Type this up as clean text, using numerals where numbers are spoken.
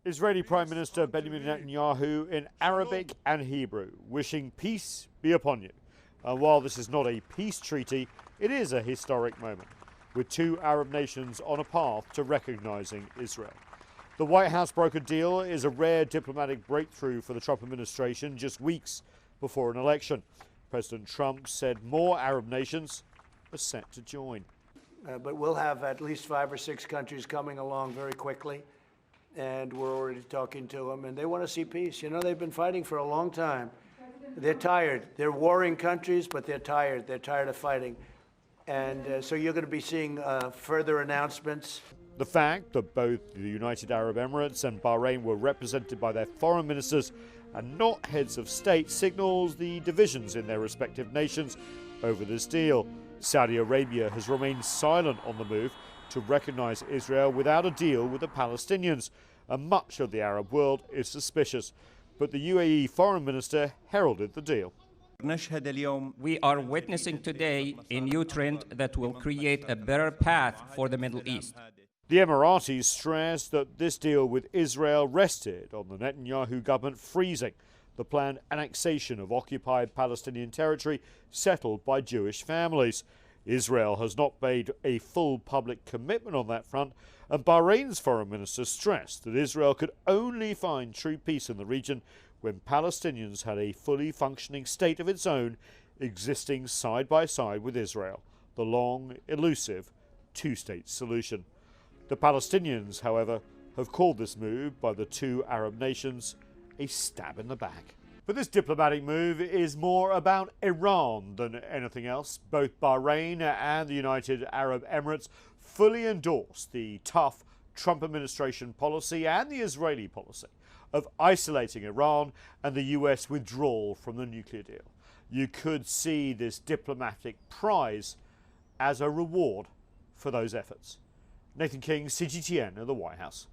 Israeli Prime Minister Benjamin Netanyahu in Arabic and Hebrew, wishing peace be upon you. And while this is not a peace treaty, it is a historic moment, with two Arab nations on a path to recognizing Israel. The White House brokered deal is a rare diplomatic breakthrough for the Trump administration just weeks before an election. President Trump said more Arab nations are set to join. But we'll have at least 5 or 6 countries coming along very quickly, and we're already talking to them, and they want to see peace. You know, they've been fighting for a long time. They're tired. They're warring countries, but they're tired. They're tired of fighting. And so you're going to be seeing further announcements. The fact that both the United Arab Emirates and Bahrain were represented by their foreign ministers and not heads of state signals the divisions in their respective nations over this deal. Saudi Arabia has remained silent on the move to recognize Israel without a deal with the Palestinians, and much of the Arab world is suspicious. But the UAE foreign minister heralded the deal. We are witnessing today a new trend that will create a better path for the Middle East. The Emiratis stressed that this deal with Israel rested on the Netanyahu government freezing the planned annexation of occupied Palestinian territory settled by Jewish families. Israel has not made a full public commitment on that front, and Bahrain's foreign minister stressed that Israel could only find true peace in the region when Palestinians had a fully functioning state of its own existing side by side with Israel, the long, elusive two-state solution. The Palestinians, however, have called this move by the two Arab nations a stab in the back. But this diplomatic move is more about Iran than anything else. Both Bahrain and the United Arab Emirates fully endorse the tough Trump administration policy and the Israeli policy of isolating Iran and the US withdrawal from the nuclear deal. You could see this diplomatic prize as a reward for those efforts. Nathan King, CGTN at the White House.